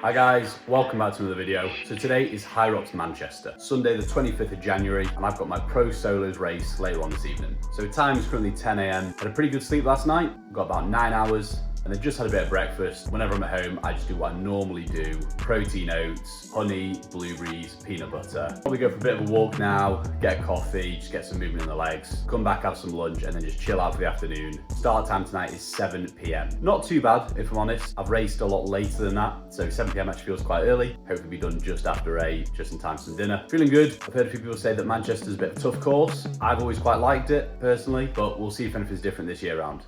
Hi guys, welcome back to another video. So today is Hyrox Manchester, Sunday the 25th of January, and I've got my Pro Solos race later on this evening. So time is currently 10 AM. Had a pretty good sleep last night, got about 9 hours, and then just had a bit of breakfast. Whenever I'm at home, I just do what I normally do. Protein oats, honey, blueberries, peanut butter. Probably go for a bit of a walk now, get a coffee, just get some movement in the legs, come back, have some lunch, and then just chill out for the afternoon. Start time tonight is 7 PM. Not too bad, if I'm honest. I've raced a lot later than that, so 7 PM actually feels quite early. Hopefully be done just after 8, just in time for some dinner. Feeling good. I've heard a few people say that Manchester's a bit of a tough course. I've always quite liked it, personally, but we'll see if anything's different this year round.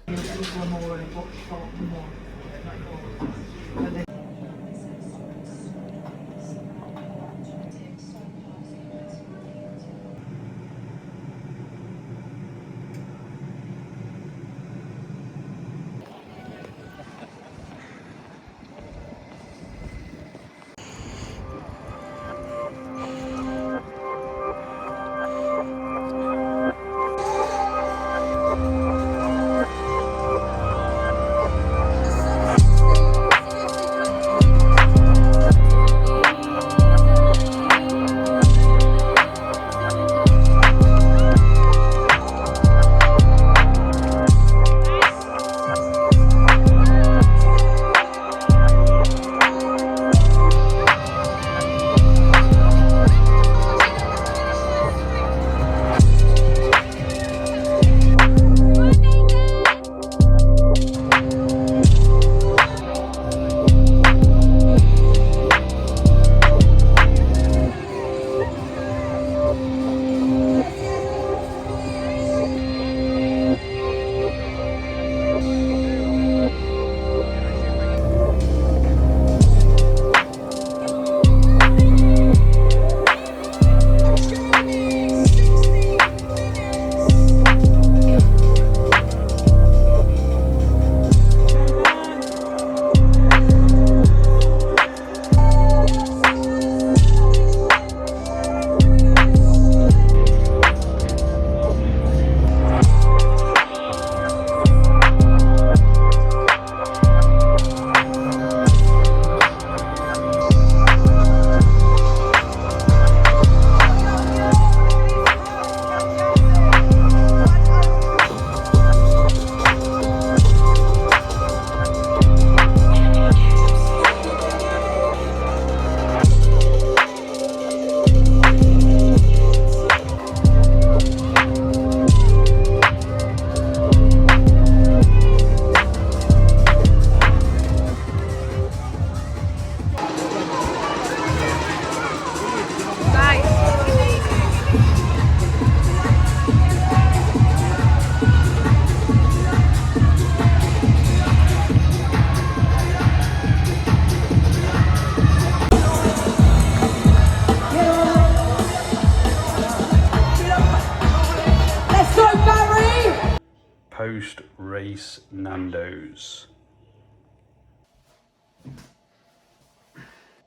Post-race Nando's.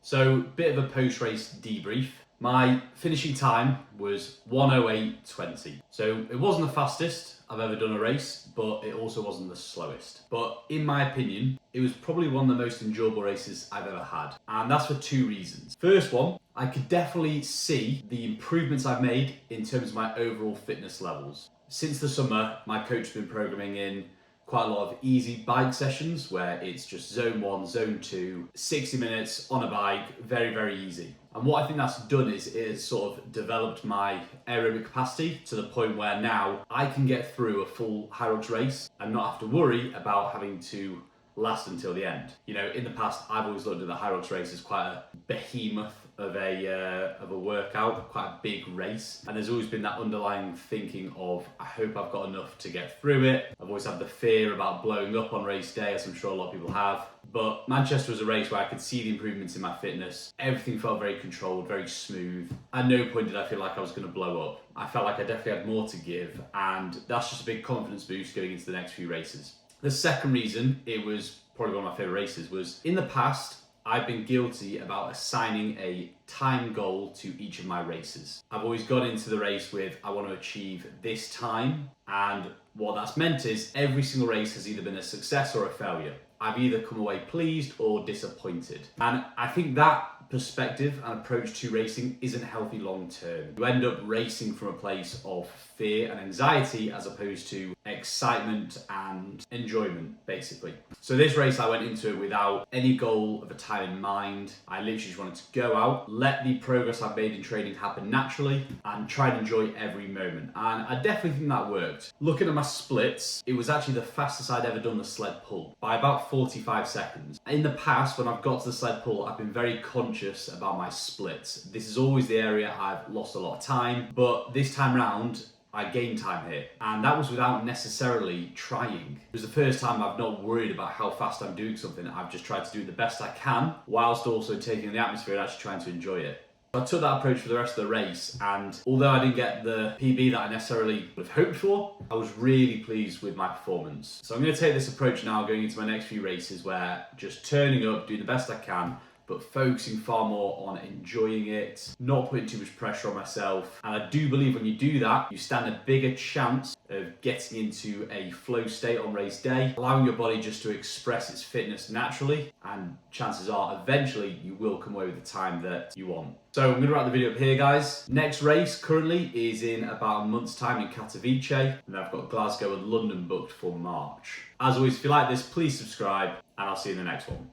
So, bit of a post-race debrief. My finishing time was 1:08:20. So it wasn't the fastest I've ever done a race, but it also wasn't the slowest. But in my opinion, it was probably one of the most enjoyable races I've ever had. And that's for two reasons. First one, I could definitely see the improvements I've made in terms of my overall fitness levels. Since the summer, my coach has been programming in quite a lot of easy bike sessions where it's just zone 1, zone 2, 60 minutes on a bike, very, very easy. And what I think that's done is it has sort of developed my aerobic capacity to the point where now I can get through a full Hyrox race and not have to worry about having to last until the end. You know, in the past, I've always looked at the Hyrox race as quite a behemoth of a workout, quite a big race. And there's always been that underlying thinking of, I hope I've got enough to get through it. I've always had the fear about blowing up on race day, as I'm sure a lot of people have. But Manchester was a race where I could see the improvements in my fitness. Everything felt very controlled, very smooth. At no point did I feel like I was going to blow up. I felt like I definitely had more to give, and that's just a big confidence boost going into the next few races. The second reason it was probably one of my favourite races was, in the past, I've been guilty about assigning a time goal to each of my races. I've always got into the race with, I want to achieve this time, and What that's meant is every single race has either been a success or a failure. I've either come away pleased or disappointed. And I think that perspective and approach to racing isn't healthy long term. You end up racing from a place of fear and anxiety as opposed to excitement and enjoyment, basically. So this race, I went into it without any goal of a time in mind. I literally just wanted to go out, let the progress I've made in training happen naturally, and try and enjoy every moment. And I definitely think that worked. Looking at my splits, it was actually the fastest I'd ever done the sled pull by about 45 seconds. In the past, when I've got to the sled pull, I've been very conscious about my splits. This is always the area I've lost a lot of time, but this time round, I gained time here, and that was without necessarily trying. It was the first time I've not worried about how fast I'm doing something. I've just tried to do the best I can, whilst also taking in the atmosphere and actually trying to enjoy it. I took that approach for the rest of the race, and although I didn't get the PB that I necessarily would have hoped for, I was really pleased with my performance. So I'm going to take this approach now going into my next few races, where just turning up, doing the best I can, but focusing far more on enjoying it, not putting too much pressure on myself. And I do believe when you do that, you stand a bigger chance of getting into a flow state on race day, allowing your body just to express its fitness naturally, and chances are eventually you will come away with the time that you want. So I'm going to wrap the video up here, guys. Next race currently is in about a month's time in Katowice, and I've got Glasgow and London booked for March. As always, if you like this, please subscribe, and I'll see you in the next one.